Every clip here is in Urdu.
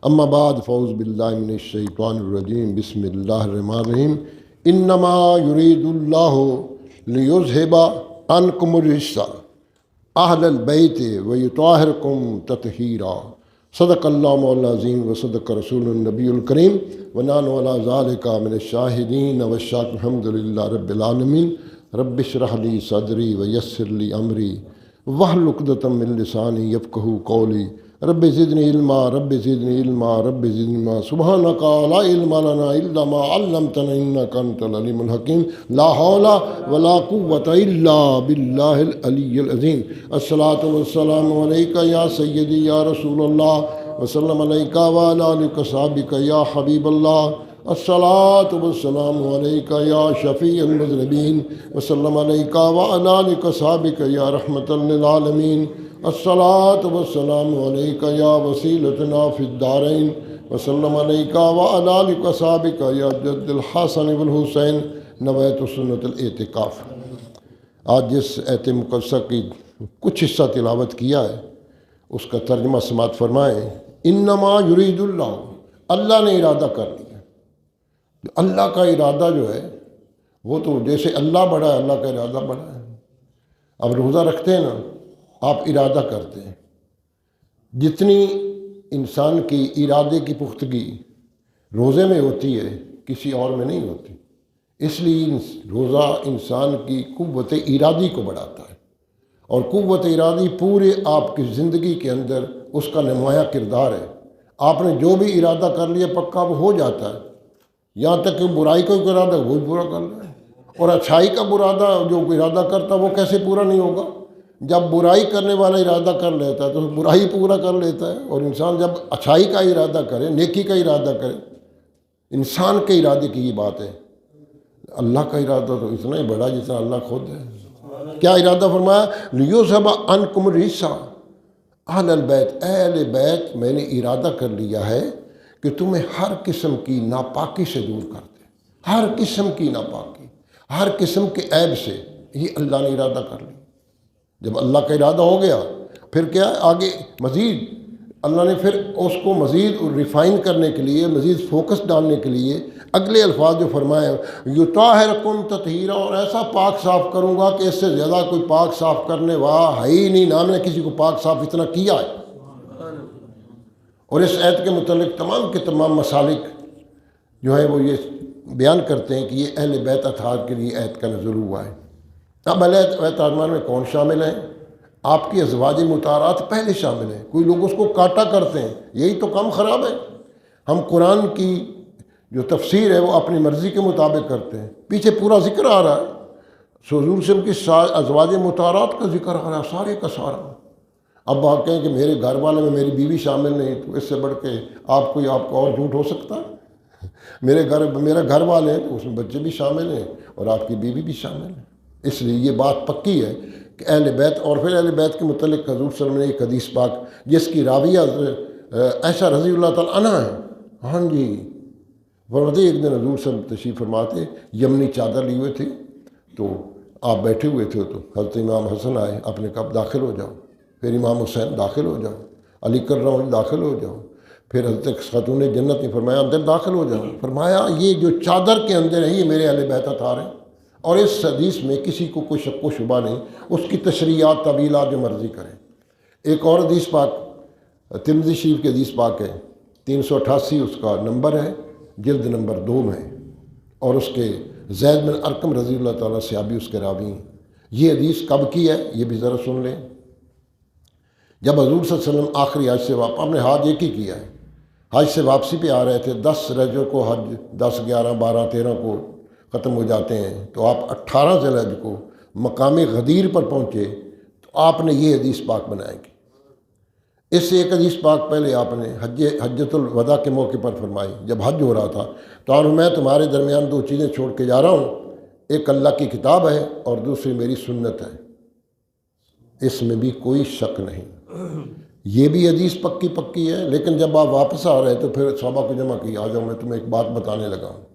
اما بعد فاعوذ باللہ من الشیطان الرجیم بسم اللہ الرحمن الرحیم انما یرید اللہ لیذہب عنکم الرجس اہل البیت ویطہرکم تطہیرا صدق اللہ مولانا العظیم وصدق رسول النبی الکریم ونحن علی ذلک من الشاہدین والشاکرین الحمد للہ رب العالمین رب اشرح لی صدری ویسر لی امری واحلل عقدۃ من لسانی یفقہوا قولی رب زدنی علما رب زدنی علما رب زدنی علما سبحانک لا علم لنا الا ما علمتنا انک انت العلیم الحکیم لا حول ولا قوۃ الا باللہ العلی العظیم الصلاۃ والسلام علیک یا سیدی یا رسول اللہ وسلم علیک وعلی آلک وصحبک یا حبیب اللہ الصلاۃ والسلام علیک یا شفیع المذنبین وسلم علیک وعلی آلک وصحبک یا رحمۃ للعالمین الصلاۃ والسلام علیک یا وسیلتنا فی الدارین وسلم علیک وعلی آلک وصحبک یا جد الحسن والحسین نویت سنت الاعتکاف۔ آج جس ایت مقدسہ کی کچھ حصہ تلاوت کیا ہے اس کا ترجمہ سماعت فرمائیں۔ انما یرید اللہ، اللہ نے ارادہ کر لیا۔ اللہ کا ارادہ جو ہے وہ تو جیسے اللہ بڑا ہے، اللہ کا ارادہ بڑا ہے۔ اب روزہ رکھتے ہیں نا، آپ ارادہ کرتے ہیں، جتنی انسان کی ارادے کی پختگی روزے میں ہوتی ہے کسی اور میں نہیں ہوتی، اس لیے روزہ انسان کی قوت ارادی کو بڑھاتا ہے، اور قوت ارادی پورے آپ کی زندگی کے اندر اس کا نمایاں کردار ہے۔ آپ نے جو بھی ارادہ کر لیا پکا وہ ہو جاتا ہے، یہاں تک کہ برائی کا ارادہ وہ پورا کر لے، اور اچھائی کا ارادہ جو ارادہ کرتا وہ کیسے پورا نہیں ہوگا؟ جب برائی کرنے والا ارادہ کر لیتا ہے تو برائی پورا کر لیتا ہے، اور انسان جب اچھائی کا ارادہ کرے، نیکی کا ارادہ کرے، انسان کے ارادے کی یہ بات ہے۔ اللہ کا ارادہ تو اتنا ہی بڑا جتنا اللہ خود ہے۔ کیا ارادہ فرمایا؟ لیذہب عنکم الرجس اہل البیت، اہل بیت میں نے ارادہ کر لیا ہے کہ تمہیں ہر قسم کی ناپاکی سے دور کر دے، ہر قسم کی ناپاکی، ہر قسم کے عیب سے، یہ اللہ نے ارادہ کر لیا۔ جب اللہ کا ارادہ ہو گیا پھر کیا آگے مزید اللہ نے پھر اس کو مزید ریفائن کرنے کے لیے، مزید فوکس ڈالنے کے لیے اگلے الفاظ جو فرمائے، یطہرکم تطہیرا، اور ایسا پاک صاف کروں گا کہ اس سے زیادہ کوئی پاک صاف کرنے والا ہے ہی نہیں، نام نے کسی کو پاک صاف اتنا کیا ہے۔ اور اس آیت کے متعلق تمام کے تمام مسالک جو ہیں وہ یہ بیان کرتے ہیں کہ یہ اہل بیت اطہار کے لیے آیت کا نزول ہوا ہے۔ اب اہل بیت اطہار میں کون شامل ہیں؟ آپ کی ازواج مطہرات پہلے شامل ہیں۔ کوئی لوگ اس کو کاٹا کرتے ہیں، یہی تو کام خراب ہے۔ ہم قرآن کی جو تفسیر ہے وہ اپنی مرضی کے مطابق کرتے ہیں، پیچھے پورا ذکر آ رہا ہے، حضور صلی اللہ علیہ وسلم کی ازواج مطہرات کا ذکر آ رہا ہے، سارے کا سارا۔ اب آپ کہیں کہ میرے گھر والے میں میری بیوی شامل نہیں، تو اس سے بڑھ کے آپ کو اور جھوٹ ہو سکتا ہے؟ میرا گھر والے ہیں تو اس میں بچے بھی شامل ہیں اور آپ کی بیوی بھی شامل ہے۔ اس لیے یہ بات پکی ہے کہ اہل بیت، اور پھر اہل بیت کے متعلق حضور صلی اللہ علیہ وسلم نے ایک حدیث پاک جس کی راویہ عائشہ رضی اللہ تعالیٰ عنہا ہے، ہاں جی، فرماتے ایک دن حضور صلی اللہ علیہ وسلم تشریف فرماتے، یمنی چادر لیے ہوئے تھے، تو آپ بیٹھے ہوئے تھے، تو حضرت امام حسن آئے، آپ نے کہا داخل ہو جاؤ، پھر امام حسین داخل ہو جاؤ، علی کرم اللہ داخل ہو جاؤ، پھر حضرت خاتون جنت نے فرمایا اندر داخل ہو جاؤ، فرمایا یہ جو چادر کے اندر ہے یہ میرے اہل بیت اطہار ہیں، اور اس حدیث میں کسی کو کوئی شک و شبہ نہیں، اس کی تشریحات طویلات جو مرضی کریں۔ ایک اور حدیث پاک ترمذی شریف کی حدیث پاک ہے، 388 اس کا نمبر ہے، جلد نمبر 2 میں، اور اس کے زید بن ارقم رضی اللہ تعالیٰ صحابی اس کے راوی ہیں۔ یہ حدیث کب کی ہے یہ بھی ذرا سن لیں۔ جب حضور صلی اللہ علیہ وسلم آخری حج سے واپس، آپ نے حج ایک ہی کیا ہے، حج سے واپسی پہ آ رہے تھے، 10 رجب کو حج، 10، 11، 12، 13 کو ختم ہو جاتے ہیں، تو آپ 18 ذی الحجہ کو مقام غدیر پر پہنچے، تو آپ نے یہ حدیث پاک بنائی کی۔ اس سے ایک حدیث پاک پہلے آپ نے حجۃ الوداع کے موقع پر فرمائی، جب حج ہو رہا تھا، تو اور میں تمہارے درمیان 2 چیزیں چھوڑ کے جا رہا ہوں، ایک اللہ کی کتاب ہے اور دوسری میری سنت ہے، اس میں بھی کوئی شک نہیں۔ یہ بھی حدیث پکی ہے، لیکن جب آپ واپس آ رہے تو پھر صحابہ کو جمع کی، آ جاؤ میں تمہیں ایک بات بتانے لگا ہوں۔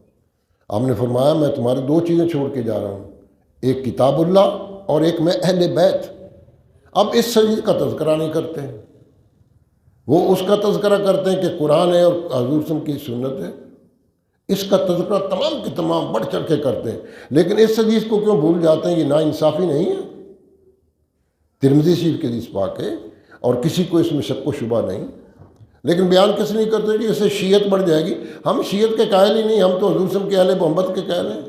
آپ نے فرمایا میں تمہارے 2 چیزیں چھوڑ کے جا رہا ہوں، ایک کتاب اللہ اور ایک میں اہل بیت۔ اب اس شریعت کا تذکرہ نہیں کرتے ہیں، وہ اس کا تذکرہ کرتے ہیں کہ قرآن ہے اور حضور صلی اللہ علیہ وسلم کی سنت ہے، اس کا تذکرہ تمام کے تمام بڑھ چڑھ کے کرتے ہیں، لیکن اس حدیث کو کیوں بھول جاتے ہیں؟ یہ ناانصافی نہیں ہے؟ ترمذی شریف کی حدیث پاک ہے اور کسی کو اس میں شک و شبہ نہیں، لیکن بیان کس نہیں کرتے کہ اس سے شیعت بڑھ جائے گی۔ ہم شیعت کے قائل ہی نہیں، ہم تو حضور صلی اللہ علیہ وسلم کے اہل محبت کے قائل ہیں۔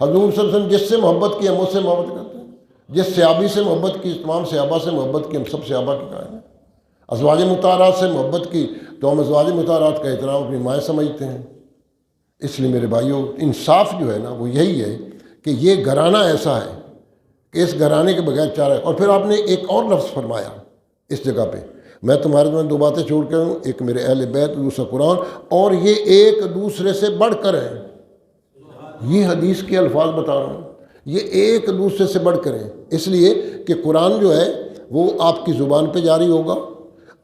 حضور صلی اللہ علیہ وسلم جس سے محبت کی ہم اس سے محبت کرتے ہیں، جس صحابی سے محبت کی، تمام صحابہ سے محبت کی، ہم سب صحابہ کے قائل ہیں۔ ازواج مطہرات سے محبت کی تو ہم ازواج مطہرات کا احترام اپنی مائیں سمجھتے ہیں۔ اس لیے میرے بھائیوں، انصاف جو ہے نا وہ یہی ہے کہ یہ گھرانہ ایسا ہے کہ اس گھرانے کے بغیر چارہ۔ اور پھر آپ نے ایک اور لفظ فرمایا اس جگہ پہ، میں تمہارے میں دو باتیں چھوڑ کے ہوں، ایک میرے اہل بیت، دوسرا قرآن، اور یہ ایک دوسرے سے بڑھ کر ہیں۔ یہ حدیث کے الفاظ بتا رہا ہوں، یہ ایک دوسرے سے بڑھ کر ہیں، اس لیے کہ قرآن جو ہے وہ آپ کی زبان پہ جاری ہوگا،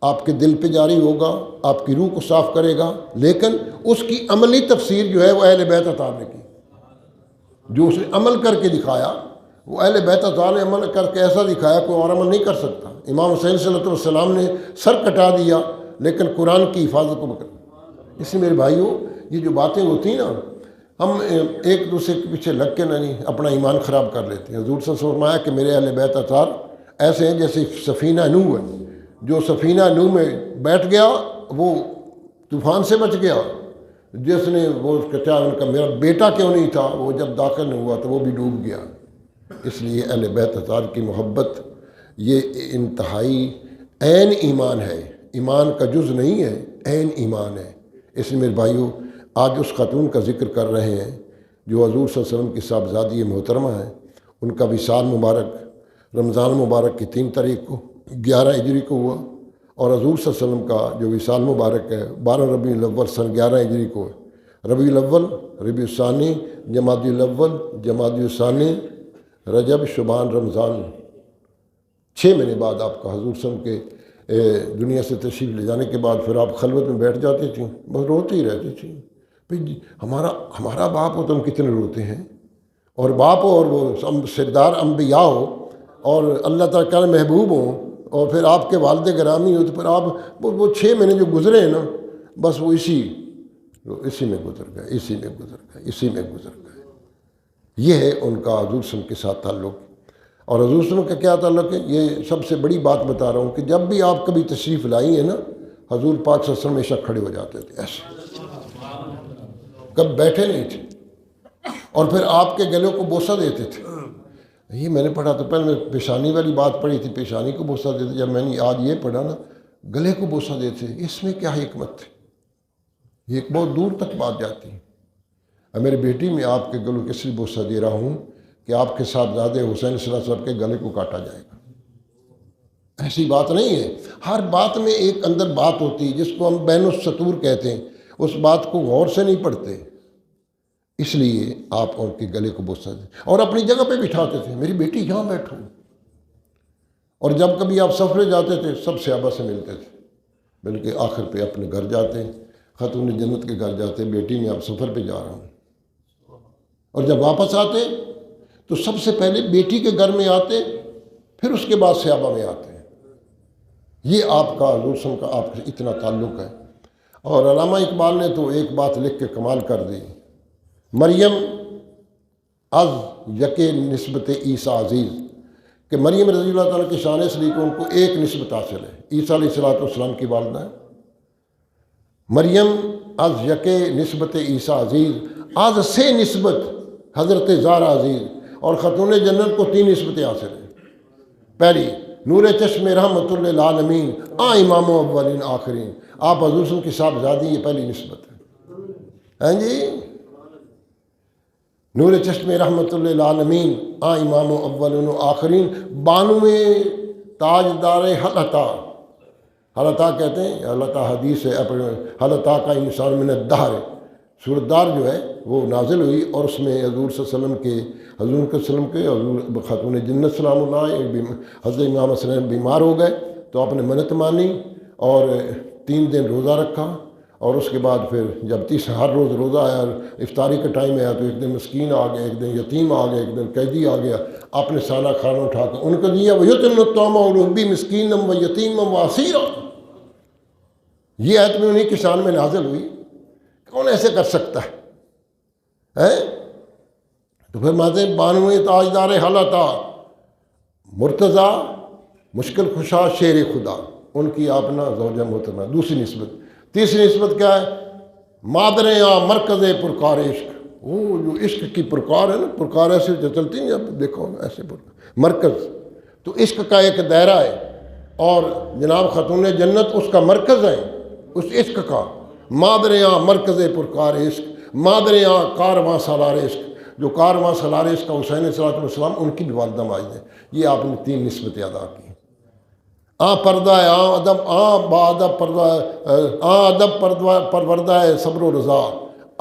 آپ کے دل پہ جاری ہوگا، آپ کی روح کو صاف کرے گا، لیکن اس کی عملی تفسیر جو ہے وہ اہل بیت اطہار نے کی۔ جو اس نے عمل کر کے دکھایا وہ اہل بیت اطہار نے عمل کر کے ایسا دکھایا کوئی اور عمل نہیں کر سکتا۔ امام حسین صلی اللہ علیہ وسلم نے سر کٹا دیا لیکن قرآن کی حفاظت کو پکڑا۔ اس لیے میرے بھائیوں، یہ جو باتیں ہوتی ہیں نا، ہم ایک دوسرے کے پیچھے لگ کے نہیں اپنا ایمان خراب کر لیتے ہیں۔ حضور صلی اللہ علیہ وسلم نے فرمایا کہ میرے اہل بیت اطہار ایسے ہیں جیسے سفینہ نوح ہے، جو سفینہ نوح میں بیٹھ گیا وہ طوفان سے بچ گیا، جس نے وہ کہا ان کا میرا بیٹا کیوں نہیں تھا، وہ جب داخل نہیں ہوا تو وہ بھی ڈوب گیا۔ اس لیے اہل بیت اطہار کی محبت یہ انتہائی عین ایمان ہے، ایمان کا جز نہیں ہے، عین ایمان ہے۔ اس لیے میرے بھائیوں، آج اس خاتون کا ذکر کر رہے ہیں جو حضور صلی اللہ علیہ وسلم کی صاحبزادی محترمہ ہیں، ان کا وصال مبارک رمضان مبارک کی 3 تاریخ کو 11 ہجری کو ہوا، اور حضور صلی اللہ علیہ وسلم کا جو وصال مبارک ہے 12 ربیع الاول سن 11 ہجری کو ہے۔ ربیع الاول، ربیع الثانی، جمادی الاول، جمادی الثانی، رجب، شعبان، رمضان، 6 مہینے بعد آپ کا حضور صلی اللہ علیہ وسلم کے دنیا سے تشریف لے جانے کے بعد پھر آپ خلوت میں بیٹھ جاتی تھیں، بس روتی ہی رہتی تھیں۔ بھئی ہمارا باپ ہو تو ہم کتنے روتے ہیں، اور باپ ہو اور وہ سردار انبیاء ہو اور اللہ تعالیٰ کا محبوب ہوں، اور پھر آپ کے والد گرامی ہو، تو پھر آپ وہ 6 مہینے جو گزرے ہیں نا، بس وہ اسی میں گزر گئے، اسی میں گزر گئے۔ یہ ہے ان کا حضور صلی اللہ علیہ وسلم کے ساتھ تعلق۔ اور حضور صلی اللہ علیہ وسلم کا کیا تعلق ہے؟ یہ سب سے بڑی بات بتا رہا ہوں کہ جب بھی آپ کبھی تشریف لائی ہیں نا، حضور پاک صلی اللہ علیہ وسلم ہمیشہ کھڑے ہو جاتے تھے ایسے، کب بیٹھے نہیں تھے، اور پھر آپ کے گلے کو بوسہ دیتے تھے۔ یہ میں نے پڑھا تو پہلے میں پیشانی والی بات پڑھی تھی، پیشانی کو بوسہ دیتے، جب میں نے آج یہ پڑھا نا گلے کو بوسہ دیتے، اس میں کیا حکمت تھی؟ یہ ایک بہت دور تک بات جاتی ہے۔ اب میری بیٹی میں آپ کے گلوں کے لیے بوسہ دے رہا ہوں کہ آپ کے صاحبزادے حسین صلی اللہ علیہ وسلم کے گلے کو کاٹا جائے گا، ایسی بات نہیں ہے۔ ہر بات میں ایک اندر بات ہوتی ہے جس کو ہم بین السطور کہتے ہیں، اس بات کو غور سے نہیں پڑھتے، اس لیے آپ ان کے گلے کو بوسہ دیں اور اپنی جگہ پہ بٹھاتے تھے، میری بیٹی یہاں بیٹھو۔ اور جب کبھی آپ سفر جاتے تھے سب صحابہ سے ملتے تھے، بلکہ آخر پہ اپنے گھر جاتے، خاتون جنت کے گھر جاتے، بیٹی میں آپ سفر پہ جا رہا ہوں، اور جب واپس آتے تو سب سے پہلے بیٹی کے گھر میں آتے، پھر اس کے بعد صحابہ میں آتے ہیں۔ یہ آپ کا حضور صلی اللہ علیہ وسلم کا آپ سے اتنا تعلق ہے۔ اور علامہ اقبال نے تو ایک بات لکھ کے کمال کر دی، مریم از یک نسبت عیسیٰ عزیز، کہ مریم رضی اللہ تعالیٰ کی شان اس لیے کہ ان کو ایک نسبت حاصل ہے، عیسیٰ علیہ السلام کی والدہ ہے۔ مریم از یک نسبت عیسیٰ عزیز، از سے نسبت حضرت زہرا عزیز، اور خاتون جنت کو 3 نسبتیں حاصل ہیں۔ پہلی نور چشم رحمت للعالمین، امام اولین آخرین، آپ حضور صلی اللہ علیہ وسلم کی صاحبزادی، یہ پہلی نسبت ہے۔ ہاں جی، نور چشم رحمت للعالمین، امام اولین آخرین، 92 تاجدار حلطہ۔ حلطہ کہتے ہیں، حلطہ حدیث ہے، حلطہ کا انسان من الدہر، سورۃ دار جو ہے وہ نازل ہوئی، اور اس میں حضور صلی اللہ علیہ وسلم کے حضور خاتون جنت سلام اللہ، حضرت امام حسین بیمار ہو گئے تو آپ نے منت مانی اور 3 دن روزہ رکھا، اور اس کے بعد پھر جب ہر روز روزہ آیا، افطاری کا ٹائم آیا تو ایک دن مسکین آ گیا، ایک دن یتیم آ گیا، ایک دن قیدی آ گیا، آپ نے سالہ کھانا اٹھا کر ان کو دیا، وَيُطْعِمُ الطَّعَامَ وَالْمِسْكِينَ وَيَتِيمًا وَأَسِيرًا۔ یہ آیت میں انہیں کی شان میں نازل ہوئی، کون ایسے کر سکتا ہے؟ تو پھر ماتے بانویں تاجدار حالتا مرتضی مشکل خشا شیر خدا، ان کی آپنا زوجہ محترمہ دوسری نسبت۔ تیسری نسبت کیا ہے؟ مادر یا مرکز پرکار عشق، وہ جو عشق کی پرکار ہے نا، پرکار ایسے جو چلتی نہیں، اب دیکھو ایسے مرکز، تو عشق کا ایک دائرہ ہے، اور جناب خاتون جنت اس کا مرکز ہے، اس عشق کا۔ مادر یا مرکز پرکار عشق، مادر یا کارواں سالار عشق، جو کارواں سالار عشق کا حسین صلی اللہ علیہ وسلم، ان کی بھی والدہ ماجد ہے۔ یہ آپ نے تین نسبتیں ادا کی۔ پردہ ہے، ادب، با ادب پردہ، ادب پروردہ ہے صبر و رضا۔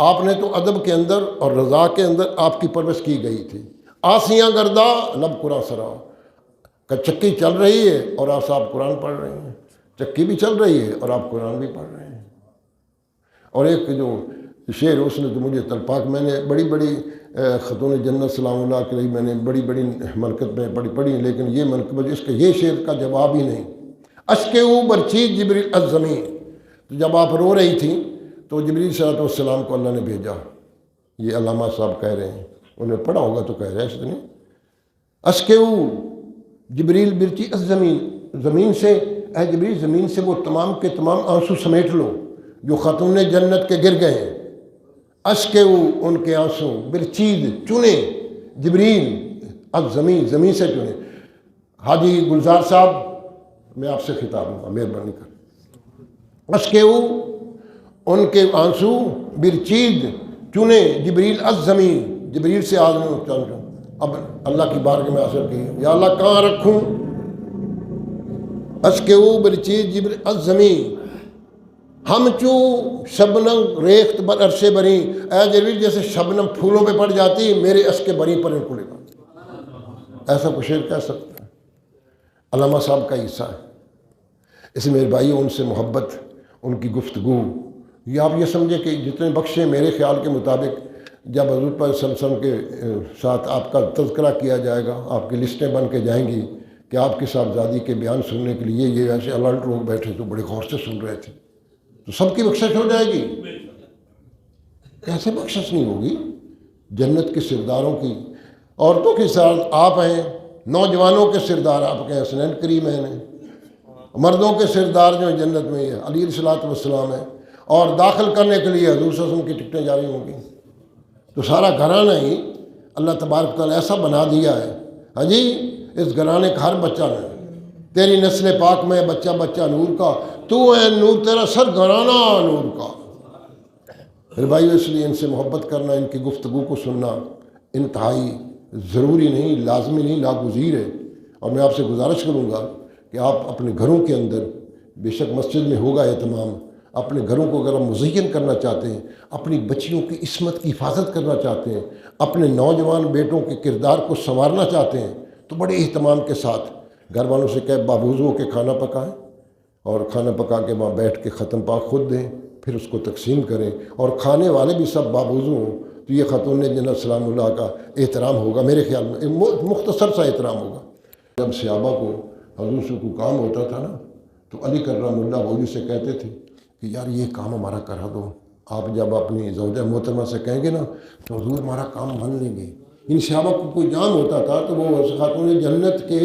آپ نے تو ادب کے اندر اور رضا کے اندر آپ کی پرورش کی گئی تھی۔ آسیاں گردہ لب قرآن سرا، کہ چکی چل رہی ہے اور آپ قرآن پڑھ رہے ہیں، چکی بھی چل رہی ہے اور آپ قرآن بھی پڑھ رہے ہیں۔ اور ایک جو شعر اس نے تو مجھے تلپاک، میں نے بڑی بڑی خاتون جنت سلام اللہ علیہ میں نے بڑی بڑی منقبت میں پڑھی، لیکن یہ منقبت اس کا یہ شعر کا جواب ہی نہیں۔ اشک او برچید جبریل الزمین، تو جب آپ رو رہی تھیں تو جبریل صلی اللہ علیہ وسلم کو اللہ نے بھیجا۔ یہ علامہ صاحب کہہ رہے ہیں، انہوں نے پڑھا ہوگا تو کہہ رہے ہیں اس نے۔ اشک او جبریل برچی الزمین، زمین سے، اے جبریل زمین سے وہ تمام کے تمام آنسو سمیٹ لو جو خاتون جنت کے گر گئے ہیں۔ اشک او ان کے آنسو، برچید چنے، جبریل الزمین زمین سے چنے۔ حاجی گلزار صاحب میں آپ سے خطاب ہوں، مہربانی کر۔ اشک او ان کے آنسو، برچید چنے جبریل الزمین، جبریل سے آدمی چن۔ اب اللہ کی بارگاہ میں حاضر کی، یا اللہ کہاں رکھوں؟ اشک او برچید جبریل الزمین، ہم چوں شبنم ریخت بر عرش بری، اے جبریل جیسے شبنم پھولوں پہ پڑ جاتی، میرے اشک بری پر ان کو لگا۔ ایسا کوئی شعر کہہ سکتا ہے؟ علامہ صاحب کا حصہ ہے۔ اس میرے بھائی ان سے محبت، ان کی گفتگو، یہ آپ یہ سمجھے کہ جتنے بخشے میرے خیال کے مطابق جب حضور پر صلی اللہ علیہ وسلم کے ساتھ آپ کا تذکرہ کیا جائے گا، آپ کی لسٹیں بن کے جائیں گی کہ آپ کی صاحبزادی کے بیان سننے کے لیے یہ ایسے الرٹ لوگ بیٹھے تو بڑے غور سے سن رہے تھے، تو سب کی بخشش ہو جائے گی؟ کیسے بخشش نہیں ہوگی؟ جنت کے سرداروں کی، عورتوں کے ساتھ آپ ہیں، نوجوانوں کے سردار آپ کے حسنین کریم ہیں، مردوں کے سردار جو جنت میں ہیں علی علیہ السلام ہیں، اور داخل کرنے کے لیے حضور صلی اللہ علیہ وسلم کی ٹکٹیں جاری ہوں گی۔ تو سارا گھرانہ ہی اللہ تبارک تعالیٰ ایسا بنا دیا ہے، ہاں جی، اس گھرانے کا ہر بچہ ہے، تیری نسل پاک میں بچہ بچہ نور کا، تو ہے نور، تیرا سر گھرانہ نور کا۔ پھر بھائی اس لیے ان سے محبت کرنا، ان کی گفتگو کو سننا انتہائی ضروری نہیں، لازمی نہیں، ناگزیر ہے۔ اور میں آپ سے گزارش کروں گا کہ آپ اپنے گھروں کے اندر، بے شک مسجد میں ہوگا اہتمام، اپنے گھروں کو اگر آپ مزین کرنا چاہتے ہیں، اپنی بچیوں کی عصمت کی حفاظت کرنا چاہتے ہیں، اپنے نوجوان بیٹوں کے کردار کو سنوارنا چاہتے ہیں، تو بڑے اہتمام کے ساتھ گھر والوں سے کہے باوضو ہو کے کھانا پکائیں، اور کھانا پکا کے وہاں بیٹھ کے ختم پاک خود دیں، پھر اس کو تقسیم کریں، اور کھانے والے بھی سب باوضو ہوں، تو یہ خاتون جنت سلام اللہ کا احترام ہوگا، میرے خیال میں مختصر سا احترام ہوگا۔ جب صحابہ کو حضور سے کوئی کام ہوتا تھا نا، تو علی کرم اللہ وجہ سے کہتے تھے کہ یار یہ کام ہمارا کرا دو۔ آپ جب اپنی زوجہ محترمہ سے کہیں گے نا تو حضور ہمارا کام مان لیں گے۔ ان صحابہ کو کوئی جام ہوتا تھا تو وہ خاتون جنت کے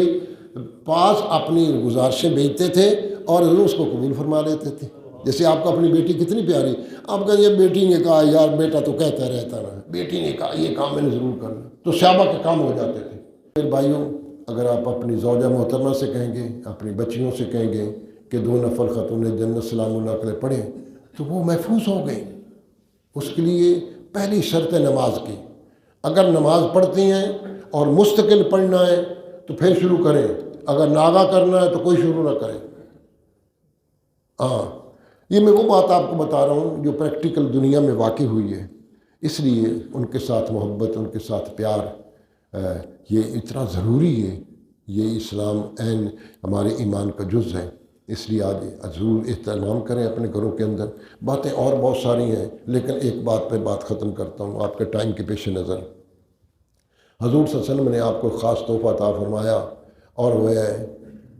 پاس اپنی گزارشیں بھیجتے تھے اور حضور اس کو قبول فرما لیتے تھے۔ جیسے آپ کو اپنی بیٹی کتنی پیاری، آپ کہیں یہ بیٹی نے کہا یار بیٹا تو کہتا رہتا نا، بیٹی نے کہا یہ کام میں نے ضرور کرنا، تو صحابہ کے کام ہو جاتے تھے۔ پھر بھائیوں، اگر آپ اپنی زوجہ محترمہ سے کہیں گے، اپنی بچیوں سے کہیں گے کہ 2 نفل خاتون جنت سلام اللہ علیہ پڑھیں، تو وہ محفوظ ہو گئے۔ اس کے لیے پہلی شرط ہے نماز کی۔ اگر نماز پڑھتی ہیں اور مستقل پڑھنا ہے تو پھر شروع کریں، اگر ناغہ کرنا ہے تو کوئی شروع نہ کریں۔ ہاں، یہ میں وہ بات آپ کو بتا رہا ہوں جو پریکٹیکل دنیا میں واقع ہوئی ہے، اس لیے ان کے ساتھ محبت، ان کے ساتھ پیار یہ اتنا ضروری ہے۔ یہ اسلام عین ہمارے ایمان کا جز ہے، اس لیے آج ضرور اہتمام کریں اپنے گھروں کے اندر۔ باتیں اور بہت ساری ہیں، لیکن ایک بات پہ بات ختم کرتا ہوں آپ کے ٹائم کے پیش نظر۔ حضور صلی اللہ علیہ وسلم نے آپ کو خاص تحفہ عطا فرمایا، اور وہ ہے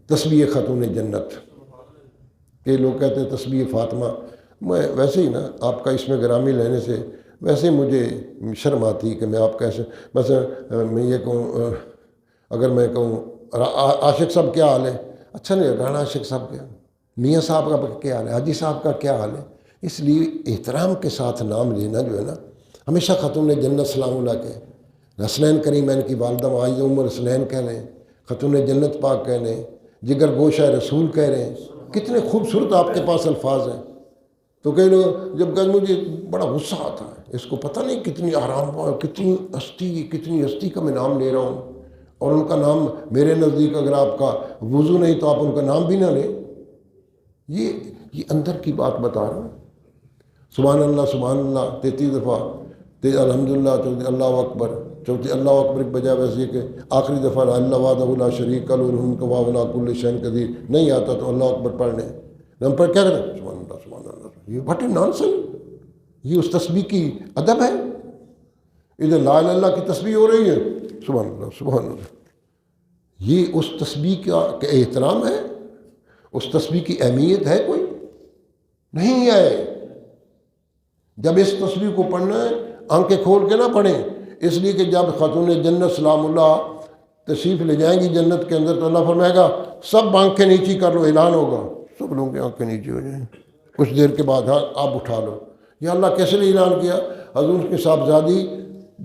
تسبیح خاتون جنت۔ کہ لوگ کہتے ہیں تسبیح فاطمہ، میں ویسے ہی نا آپ کا اس میں گرامی لینے سے ویسے ہی مجھے شرم آتی کہ میں آپ کیسے، بس میں یہ کہوں، اگر میں کہوں عاشق صاحب کیا حال ہے، اچھا نہیں رانا عاشق صاحب کیا، میاں صاحب کا کیا حال ہے، حاجی صاحب کا کیا حال ہے. اس لیے احترام کے ساتھ نام لینا جو ہے نا، ہمیشہ خاتون جنت سلام اللہ کے، حسنین کریمین کی والدہ معاذ عمر حسنین کہہ رہے ہیں، خاتون جنت پاک کہہ رہے ہیں، جگر گوشہ رسول کہہ رہے ہیں. کتنے خوبصورت آپ کے پاس الفاظ ہیں. تو کئی لوگ جب کہ مجھے بڑا غصہ آتا ہے، اس کو پتہ نہیں کتنی آرام، کتنی ہستی کا میں نام لے رہا ہوں، اور ان کا نام میرے نزدیک اگر آپ کا وضو نہیں تو آپ ان کا نام بھی نہ لیں. یہ اندر کی بات بتا رہا ہوں. سبحان اللہ 33 دفعہ، الحمدللہ 34 اللہ اکبر 34 اللہ اکبر کے بجائے ویسے کہ آخری دفعہ اللہ وحدہ لا شریک لہ الملک وہو علی کل شیء قدیر نہیں آتا تو اللہ اکبر پڑھ لیں. ہم پر کیا کریں سبحان اللہ، یہ واٹ اے نانسنس. یہ اس تسبیح کی ادب ہے. ادھر لا الہ الا اللہ کی تسبیح ہو رہی ہے، سبحان اللہ. یہ اس تسبیح کا احترام ہے؟ اس تسبیح کی اہمیت ہے کوئی؟ نہیں ہے. جب اس تسبیح کو پڑھنا ہے آنکھیں کھول کے نہ پڑھیں، اس لیے کہ جب خاتون جنت سلام اللہ تشریف لے جائیں گی جنت کے اندر تو اللہ فرمائے گا سب آنکھیں نیچی کر لو، اعلان ہوگا، سب لوگوں کی آنکھیں نیچی ہو جائیں. کچھ دیر کے بعد ہاں آپ اٹھا لو. یا اللہ کیسے لیے اعلان کیا؟ حضور کی صاحبزادی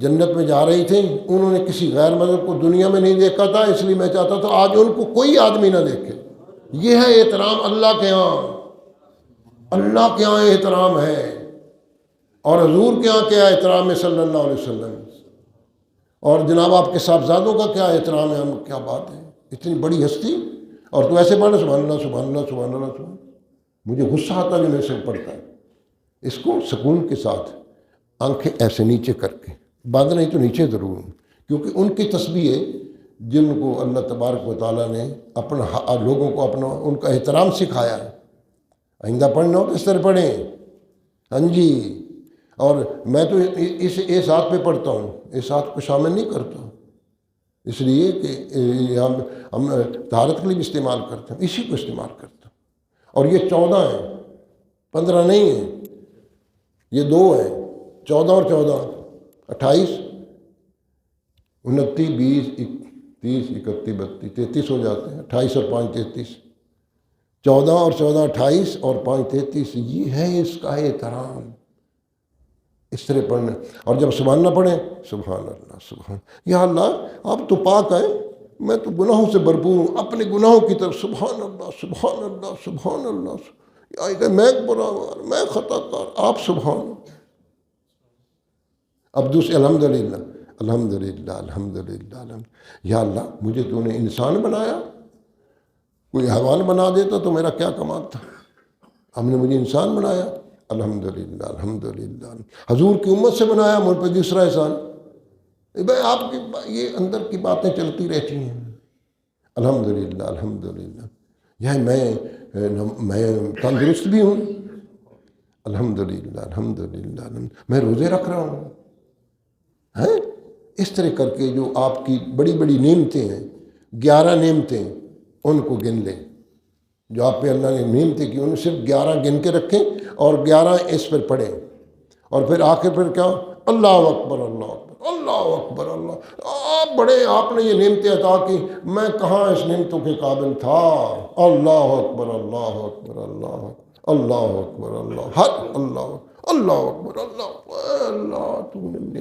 جنت میں جا رہی تھیں، انہوں نے کسی غیر مذہب کو دنیا میں نہیں دیکھا تھا، اس لیے میں چاہتا تھا آج ان کو کوئی آدمی نہ دیکھے. یہ ہے احترام اللہ کے ہاں. اللہ کے ہاں احترام ہے، اور حضور کے ہاں کیا احترام ہے صلی اللہ علیہ وسلم. اور جناب آپ کے صاحبزادوں کا کیا احترام ہے. ہم کیا بات ہے، اتنی بڑی ہستی، اور تو ایسے پڑھنا سبحان اللہ سبحان اللہ سبحان اللہ سبحان. مجھے غصہ آتا جو میں سے پڑھتا ہے. اس کو سکون کے ساتھ آنکھیں ایسے نیچے کر کے، باندھ نہیں تو نیچے ضرور، کیونکہ ان کی تسبیح ہے جن کو اللہ تبارک و تعالیٰ نے اپنا لوگوں کو اپنا ان کا احترام سکھایا ہے. آئندہ پڑھنا ہو تو اس طرح پڑھیں. ہاں جی. اور میں تو اس ہاتھ پہ پڑھتا ہوں، اس ہاتھ کو شامل نہیں کرتا، اس لیے کہ ہم طہارت کے لیے بھی استعمال کرتے ہیں، اسی کو استعمال کرتا ہوں. اور یہ 14 ہیں، 15 نہیں ہیں، یہ 2 ہیں. 14 اور 14 28 29 20 30 31 32 33 ہو جاتے ہیں. 28 اور 5 33. 14 اور 14 28 اور 5 33. یہ ہے اس کا احترام. اس طرح پڑھنا. اور جب سبحان اللہ پڑھیں سبحان اللہ سبحان، یا اللہ آپ تو پاک ہیں، میں تو گناہوں سے بھرپور ہوں، اپنے گناہوں کی طرف سبحان اللہ سبحان اللہ سبحان اللہ. میں گناہگار، میں خطا کار، آپ سبحان. اب دوسرے الحمدللہ الحمدللہ الحمدللہ. یا اللہ مجھے تو نے انسان بنایا، کوئی حیوان بنا دیتا تو میرا کیا کمال تھا. ہم نے مجھے انسان بنایا، الحمدللہ الحمدللہ. حضور کی امت سے بنایا، مجھ پہ دوسرا احسان. بھائی آپ کی یہ اندر کی باتیں چلتی رہتی ہیں. الحمدللہ الحمدللہ. یہ میں تندرست بھی ہوں، الحمدللہ الحمدللہ. میں روزے رکھ رہا ہوں. ہیں اس طرح کر کے جو آپ کی بڑی بڑی نعمتیں ہیں، 11 نعمتیں، ان کو گن لیں. جو آپ پہ اللہ نے نعمتیں کی انہیں صرف 11 گن کے رکھیں اور 11 اس پر پڑھیں. اور پھر آخر پر کیا؟ اللہ اکبر اللہ اکبر اللہ اکبر اللہ. آپ بڑے، آپ نے یہ نعمتیں عطا کی، میں کہاں اس نعمتوں کے قابل تھا. اللہ اکبر اللہ اکبر اللہ اللہ اکبر اللہ حق اللہ اللہ اکبر اللہ اللہ. تو نے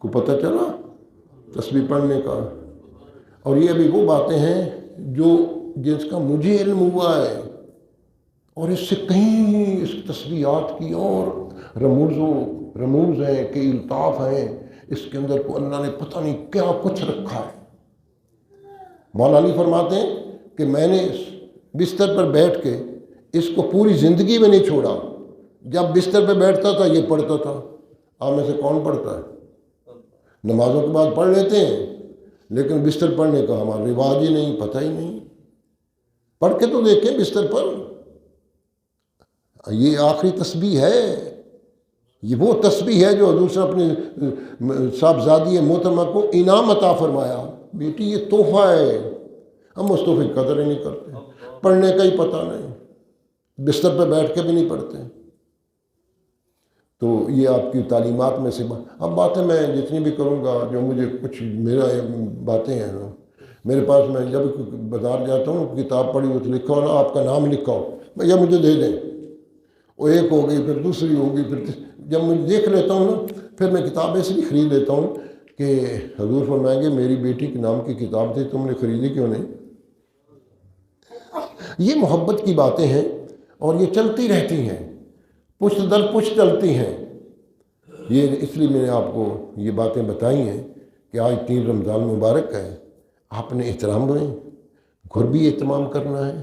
کو پتہ چلا تسبیح پڑھنے کا. اور یہ ابھی وہ باتیں ہیں جو جس کا مجھے علم ہوا ہے، اور اس سے کہیں اس تسبیحات کی اور رموز ہیں کہ الطاف ہیں اس کے اندر کو اللہ نے پتہ نہیں کیا کچھ رکھا ہے. مولا علی فرماتے ہیں کہ میں نے بستر پر بیٹھ کے اس کو پوری زندگی میں نہیں چھوڑا. جب بستر پہ بیٹھتا تھا یہ پڑھتا تھا. آپ میں سے کون پڑھتا ہے؟ نمازوں کے بعد پڑھ لیتے ہیں، لیکن بستر پڑھنے کا ہمارا رواج ہی نہیں، پتہ ہی نہیں. پڑھ کے تو دیکھیں بستر پر. یہ آخری تسبیح ہے، یہ وہ تسبیح ہے جو حضور سے اپنے صاحبزادی محترمہ کو انعام عطا فرمایا. بیٹی یہ تحفہ ہے، ہم اس تحفے کی قدر ہی نہیں کرتے. پڑھنے کا ہی پتہ نہیں، بستر پہ بیٹھ کے بھی نہیں پڑھتے۔ تو یہ آپ کی تعلیمات میں سے اب باتیں میں جتنی بھی کروں گا، جو مجھے کچھ میرا باتیں ہیں نا، میرے پاس میں جب بازار جاتا ہوں کتاب پڑھی ہو تو لکھا ہو نا آپ کا نام لکھا ہو، بھیا مجھے دے دیں، وہ ایک ہو گئی، پھر دوسری ہوگی، پھر جب میں دیکھ لیتا ہوں نا پھر میں کتاب ایسے بھی خرید لیتا ہوں کہ حضور فرمائیں گے میری بیٹی کے نام کی کتاب تھی تم نے خریدی کیوں نہیں؟ یہ محبت کی باتیں ہیں اور یہ چلتی رہتی ہیں، پشت در پشت چلتی ہیں۔ یہ اس لیے میں نے آپ کو یہ باتیں بتائی ہیں کہ آج 3 رمضان مبارک ہے، آپ نے احترام دیں، گھر بھی اہتمام کرنا ہے،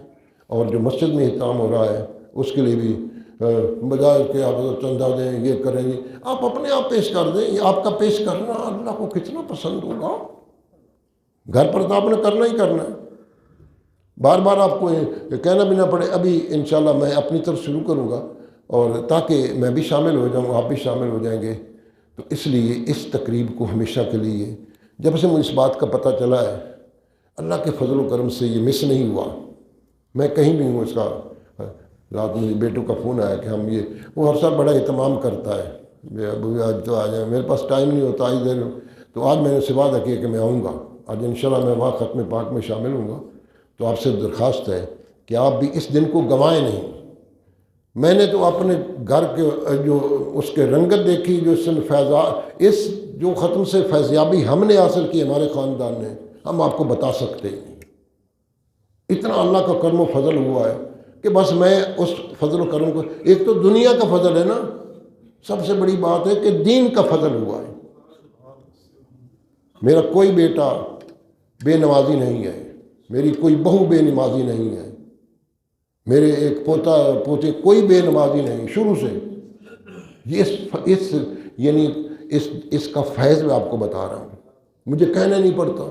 اور جو مسجد میں اہتمام ہو رہا ہے اس کے لیے بھی بجائے کہ آپ چندہ دیں یہ کریں گے، آپ اپنے آپ پیش کر دیں۔ یہ آپ کا پیش کرنا اللہ کو کتنا پسند ہوگا، گھر پر تو آپ نے کرنا ہی کرنا ہے، بار بار آپ کو کہنا بھی نہ پڑے۔ ابھی انشاءاللہ میں اپنی طرف شروع کروں گا، اور تاکہ میں بھی شامل ہو جاؤں، آپ بھی شامل ہو جائیں گے، تو اس لیے اس تقریب کو ہمیشہ کے لیے جب سے مجھے اس بات کا پتہ چلا ہے، اللہ کے فضل و کرم سے یہ مس نہیں ہوا، میں کہیں بھی ہوں۔ اس کا رات مجھے بیٹوں کا فون آیا کہ ہم یہ، وہ ہر سال بڑا اہتمام کرتا ہے، ابو آج تو آ جائیں، میرے پاس ٹائم نہیں ہوتا، آج دیر، تو آج میں نے سے وعدہ کیا کہ میں آؤں گا، آج انشاءاللہ میں وہاں ختم پاک میں شامل ہوں گا۔ تو آپ سے درخواست ہے کہ آپ بھی اس دن کو گنوائیں نہیں۔ میں نے تو اپنے گھر کے جو اس کے رنگت دیکھی، جو اس جو ختم سے فیضیابی ہم نے حاصل کی ہمارے خاندان نے، ہم آپ کو بتا سکتے ہیں۔ اتنا اللہ کا کرم و فضل ہوا ہے کہ بس میں اس فضل و کرم کو، ایک تو دنیا کا فضل ہے نا، سب سے بڑی بات ہے کہ دین کا فضل ہوا ہے۔ میرا کوئی بیٹا بے نمازی نہیں ہے، میری کوئی بہو بے نمازی نہیں ہے، میرے ایک پوتا پوتے کوئی بے نمازی نہیں شروع سے۔ یعنی اس کا فیض میں آپ کو بتا رہا ہوں، مجھے کہنا نہیں پڑتا،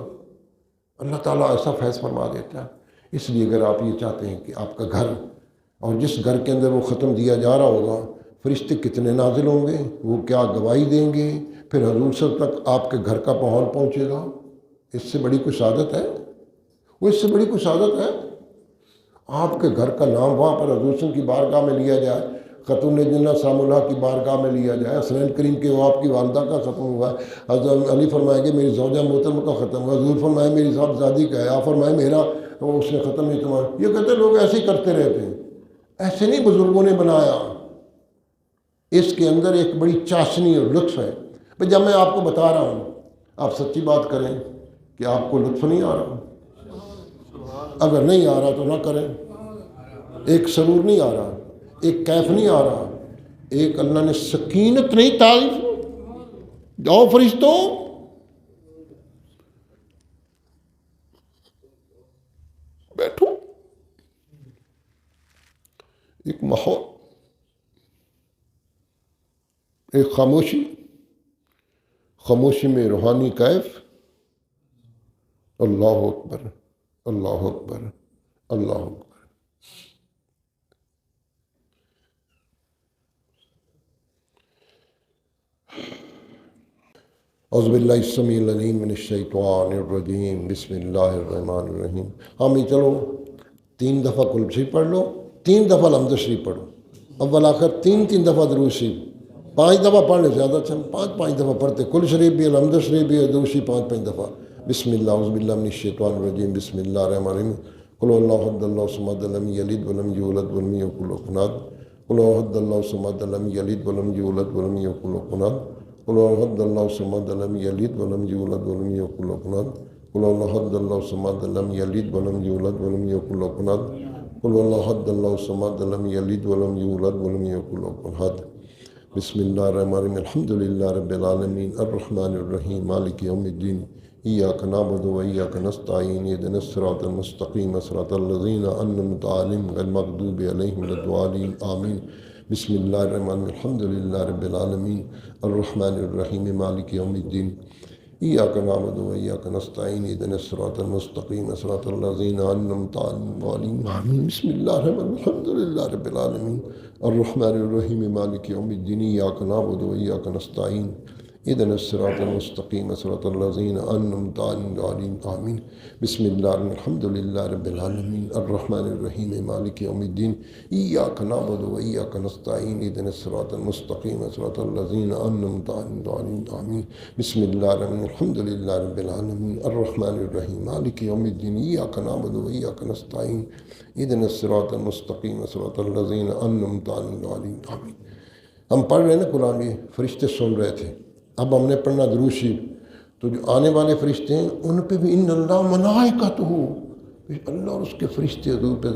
اللہ تعالیٰ ایسا فیض فرما دیتا ہے۔ اس لیے اگر آپ یہ چاہتے ہیں کہ آپ کا گھر، اور جس گھر کے اندر وہ ختم دیا جا رہا ہوگا، فرشتے کتنے نازل ہوں گے، وہ کیا گواہی دیں گے، پھر حضور صلی اللہ علیہ وسلم تک آپ کے گھر کا ماحول پہنچے گا، اس سے بڑی کوئی سعادت ہے؟ وہ اس سے بڑی کوئی سعادت ہے؟ آپ کے گھر کا نام وہاں پر حضور صلی اللہ علیہ وسلم کی بارگاہ میں لیا جائے، خاتون جنہ سلام اللہ کی بارگاہ میں لیا جائے، حسنین کریم کے وہ آپ کی والدہ کا ختم ہوا ہے، حضرت علی فرمائیں گے میری زوجہ محترمہ کا ختم ہوا، حضور فرمائے میری صاحبزادی کا ہے، آپ فرمائے میرا، اس نے ختم نہیں تمہارا۔ یہ کہتے ہیں لوگ ایسے ہی کرتے رہتے ہیں، ایسے نہیں بزرگوں نے بنایا، اس کے اندر ایک بڑی چاشنی اور لطف ہے۔ بھئی جب میں آپ کو بتا رہا ہوں، آپ سچی بات کریں کہ آپ کو لطف نہیں آ رہا، اگر نہیں آ رہا تو نہ کریں، ایک سرور نہیں آ رہا، ایک کیف نہیں آ رہا، ایک اللہ نے سکینت نہیں تعریف، جاؤ فرشتوں بیٹھو، ایک ماحول، ایک خاموشی، خاموشی میں روحانی کیف، اللہ اکبر اللہ اکبر اللہ اکبر۔ اعوذ باللہ السمیع العلیم من الشیطان الرجیم، بسم اللہ الرحمن الرحیم۔ ہم یہ چلو 3 دفعہ کل شریف پڑھ لو، 3 دفعہ الحمد شریف پڑھو، اول آخر 3 دفعہ درود شریف، 5 دفعہ پڑھنے زیادہ اچھا، 5 دفعہ پڑھتے، کل شریف بھی الحمد شریف بھی درود شریف 5 دفعہ۔ بسم اللہ، اعوذ باللہ من الشیطان الرجیم، بسم اللہ الرحمن الرحیم۔ قل هو الله احد الله الصمد لم يلد ولم يولد ولم يكن له كفوا احد۔ قل هو احد الله الصمد لم يلد ولم يولد ولم يكن له كفوا احد۔ قل هو احد الله الصمد لم يلد ولم يولد ولم يكن له كفوا احد۔ قل هو احد الله الصمد لم يلد ولم يولد ولم يكن له كفوا احد۔ قل هو احد الله الصمد لم يلد ولم يولد ولم يكن له كفوا احد۔ بسم اللہ الرحمن الرحیم، الحمد للہ رب العالمین، الرحمن الرحیم، مالک یوم الدین، ایاک نعبد و ایاک نستعین، اہدنا الصراط المستقیم، صراط الذین انعمت علیہم غیر المغضوب علیہم ولا الضالین، آمین۔ بسم اللہ الرحمن الرحیم، الحمد للہ رب العالمین، الرحمن الرحیم، مالک یوم الدین، ایاک نعبد و ایاک نستعین، اہدنا الصراط المستقیم، صراط الذین انعمت علیہم، آمین۔ بسم اللہ الرحمن الرحیم، الحمد للہ رب العالمین، الرحمن الرحیم، مالک یوم الدین، ایاک نعبد و ایاک نستعین، اهدنا الصراط المستقيم صراط الذين أنعمت عليهم آمين. بسم الله الحمد لله رب العالمين الرحمن الرحيم مالك يوم الدين إياك نعبد وإياك نستعين اهدنا الصراط المستقيم صراط الذين أنعمت عليهم آمين. بسم الله الحمد لله رب العالمين الرحمن الرحيم مالك يوم الدين إياك نعبد وإياك نستعين اهدنا الصراط المستقيم صراط الذين أنعمت عليهم آمين. ہم پڑھ رہے ہیں نا قرآن، یہ فرشتے سن رہے تھے. اب ہم نے پڑھنا درود شریف. تو جو آنے والے فرشتے ہیں ان پہ بھی ان اللہ ملائکتہ، اللہ اور اس کے فرشتے حضور پہ.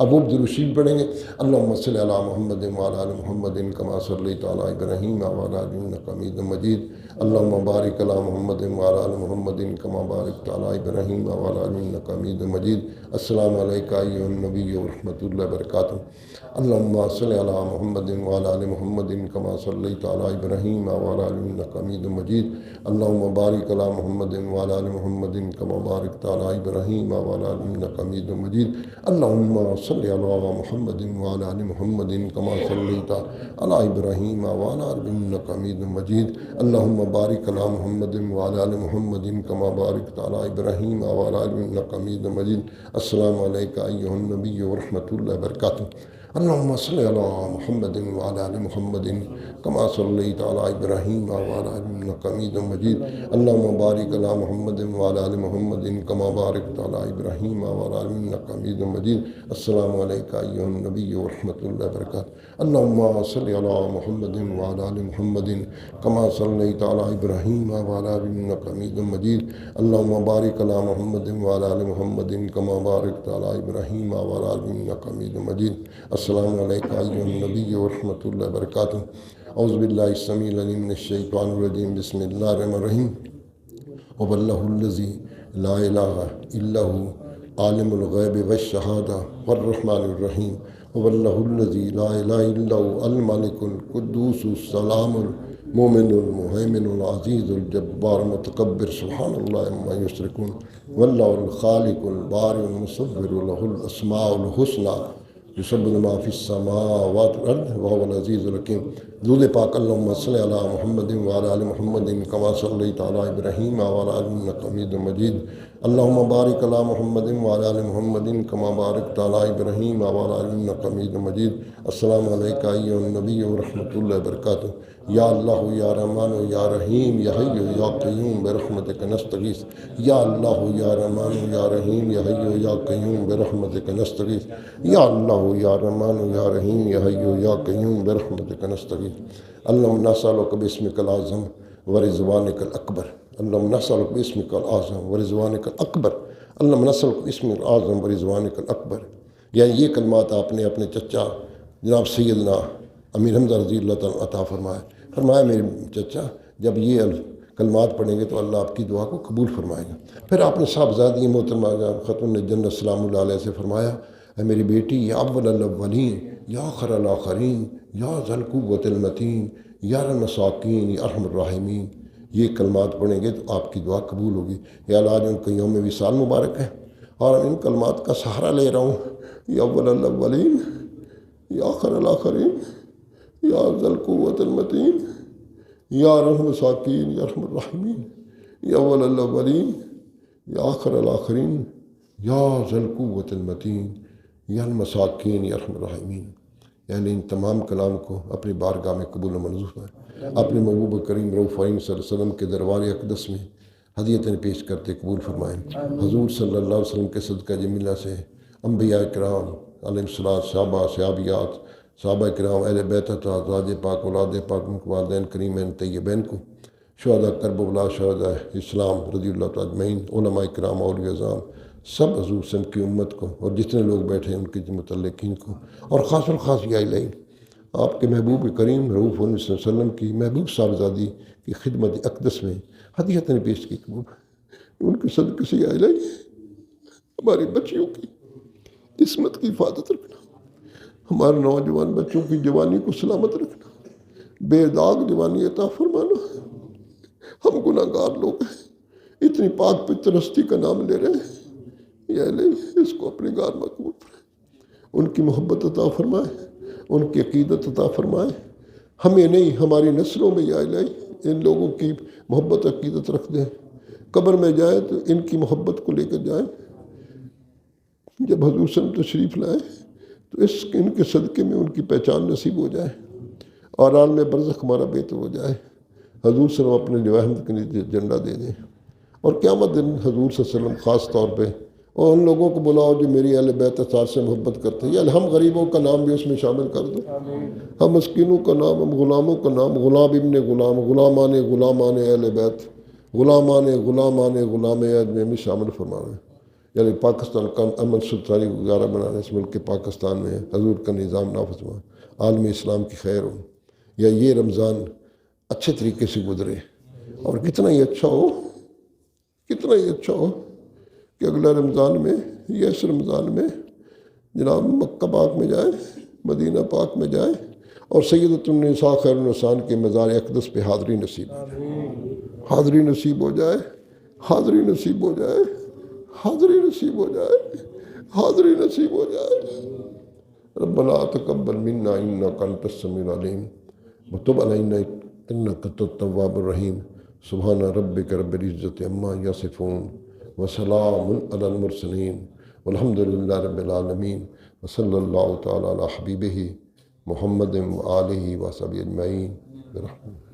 اب وہ درود شریف پڑھیں گے. اللہم صلی علی محمد وعلی آل محمد کما صلیت علی ابراہیم وعلی آل انک حمید مجید. اللہم بارک علی محمد وعلی آل محمد کما بارکت علی ابراہیم وعلی آل انک حمید مجید. السلام علیکم ایھا النبی ورحمۃ اللہ وبرکاتہ. اللہم صلی علی محمد وعلی آل محمد کما صلیت علی ابراہیم وعلی آل انک حمید مجید. اللہم بارک علی محمد وعلی آل محمد کما بارکت علی ابراہیم وعلی آل انک حمید مجید. اللہم صلی علی محمد وعلی آل محمد کما صلیت علی ابراہیم وعلی آل انک حمید مجید. اللہم بارک علی محمد وعلی آل محمد کما بارکت علی ابراہیم وعلی آل انک حمید مجید. السلام علیکم ایھا النبی ورحمۃ اللہ وبرکاتہ. اللہم صلی علی محمد وعلی آل محمد کما صلیت علی ابراہیم وعلی آل انک حمید مجید. اللہم بارک علی محمد وعلی آل محمد کما بارکت علی ابراہیم وعلی آل انک حمید مجید. السلام علیکم ایھا النبی ورحمۃ اللہ وبرکاتہ. اللہم صلی علی محمد وعلی آل محمد کما صلیت علی ابراہیم وعلی آل انک حمید مجید. اللہم بارک علی محمد وعلی آل محمد کما بارکت علی ابراہیم وعلی آل انک حمید مجید. السلام علیکم ایھا النبی ورحمۃ اللہ وبرکاتہ. اعوذ باللہ السمیع العلیم من الشیطان الرجیم. بسم اللہ الرحمن الرحیم. هو اللہ الذی لا الہ الا هو عالم الغیب والشہادہ والرحمن الرحیم. هو اللہ الذی لا الہ الا هو الملک القدوس السلام المؤمن المہیمن العزیز الجبار المتکبر سبحان اللہ عما یشرکون. واللہ الخالق البارئ المصور له الاسماء الحسنی یسبح ما فی السماوات والارض وهو العزیز الحکیم. درود پاک. اللہم صلی علی محمد وعلی آل محمد کما صلیت علی ابراہیم وعلی آل انک حمید مجید. اللہم بارک علی محمد وعلی آل محمد کما بارکت علی ابراہیم وعلی آل انک حمید مجید. السلام علیکم ایھا النبی ورحمۃ اللہ وبرکاتہ. یا اللہ یا رحمان یا رحیم یا حی یا قیوم برحمتک نستغیث. یا اللہ یا رحمان یا رحیم یا حی یا قیوم برحمتک نستغیث. یا اللہ یا رحمان یا رحیم یا حی یا قیوم برحمتک نستغیث. اللہم نسألک باسمک العظم ورضوانک الاکبر. اللہم نسألک باسمک العظم ورضوانک الاکبر. اللہم نسألک باسمک العظم ورضوانک الاکبر. یعنی یہ کلمات آپ نے اپنے چچا جناب سیدنا امیر حمزہ رضی اللہ تعالیٰ عطا فرمایا میرے چچا جب یہ کلمات پڑھیں گے تو اللہ آپ کی دعا کو قبول فرمائے گا. پھر آپ نے صاحبزادی محترمہ خاتون جنت سلام اللہ علیہ سے فرمایا اے میری بیٹی یا اول الاولین یا آخر الآخرین یا ذا القوۃ المتین یا المساکین یا ارحم الراحمین. یہ کلمات پڑھیں گے تو آپ کی دعا قبول ہوگی. یا اللہ آج ان کا یوم وصال مبارک ہے اور ان کلمات کا سہارا لے رہا ہوں. یا اول الاولین یا آخر الآخرین یا ذا القوۃ المتین یا ارحم الساکین یا ارحم الراحمین. یا اول الاولین یا آخر الآخرین یا ذا القوۃ المتین یا المساکین یا ارحم الراحمین. یعنی ان تمام کلام کو اپنی بارگاہ میں قبول و منظور ہے. اپنے محبوب کریم رؤوف رحیم صلی اللہ علیہ وسلم کے دربار اقدس میں ہدیتیں پیش کرتے قبول فرمائیں. حضور صلی اللہ علیہ وسلم کے صدقہ جمیلہ سے انبیاء کرام علیہ الصلوۃ صحابہ صحابیات صحابہ کرام اہل بیت ازواج پاک اولاد پاک والدین کریمین طیبین کو شہداء کرب ولا شہداء اسلام رضی اللہ تعالیٰ اجمعین علماء کرام اولیاء اعظام سب حضور صلی کی امت کو اور جتنے لوگ بیٹھے ہیں ان کے متعلقین کو اور خاص الخاص یا الہی آپ کے محبوب کریم رؤوف صلی اللہ علیہ وسلم کی محبوب صاحبزادی کی خدمت اقدس میں ہدیتیں پیش کی قبول. ان کے صدقے سے یا الہی ہماری بچیوں کی عصمت کی حفاظت رکھنا، ہمارے نوجوان بچوں کی جوانی کو سلامت رکھنا، بے داغ جوانی عطا فرمانا. ہم گناہ گار لوگ ہیں، اتنی پاک پتر ہستی کا نام لے رہے ہیں. یا الہی اس کو اپنے گار مقبول فرمائے، ان کی محبت عطا فرمائے، ان کی عقیدت عطا فرمائے. ہمیں نہیں ہماری نسلوں میں یا الہی ان لوگوں کی محبت عقیدت رکھ دیں، قبر میں جائیں تو ان کی محبت کو لے کر جائیں، جب حضور صلی اللہ علیہ وسلم تشریف لائیں تو ان کے صدقے میں ان کی پہچان نصیب ہو جائے اور عالم برزخ ہمارا بہتر ہو جائے، حضور صلی اللہ علیہ وسلم اپنے لواء احمد کے نیچے جھنڈا دے دیں، اور قیامت دن حضور صلی اللہ علیہ وسلم خاص طور پہ اور ان لوگوں کو بلاؤ جو میری اہل بیت اثار سے محبت کرتے ہیں، یا ہم غریبوں کا نام بھی اس میں شامل کر دو، ہم مسکینوں کا نام، ہم غلاموں کا نام، غلام ابن غلام، غلامان اہل بیت، غلامان غلام میں بھی شامل فرمانا، یعنی پاکستان کا امن سلطانی گزارا بنانا، اس ملک کے پاکستان میں حضور کا نظام نافذ ہوا، عالم اسلام کی خیر ہو، یا یہ رمضان اچھے طریقے سے گزرے، اور کتنا ہی اچھا ہو کہ اگلا رمضان میں یا اس رمضان میں جناب مکہ پاک میں جائے، مدینہ پاک میں جائے، اور سیدۃ النساء خیر النساء کے مزار اقدس پہ حاضری نصیب ہو جائے، حاضری نصیب ہو جائے۔ ربنا تقبل منا انک انت السمیع العلیم وتب علینا انک انت التواب الرحیم، سبحان ربک رب العزۃ عما یصفون وسلام علی المرسلین والحمد للہ رب العالمین، وصلی اللہ تعالی علی حبیبہ محمد وآلہ وصحبہ اجمعین برحمتہ۔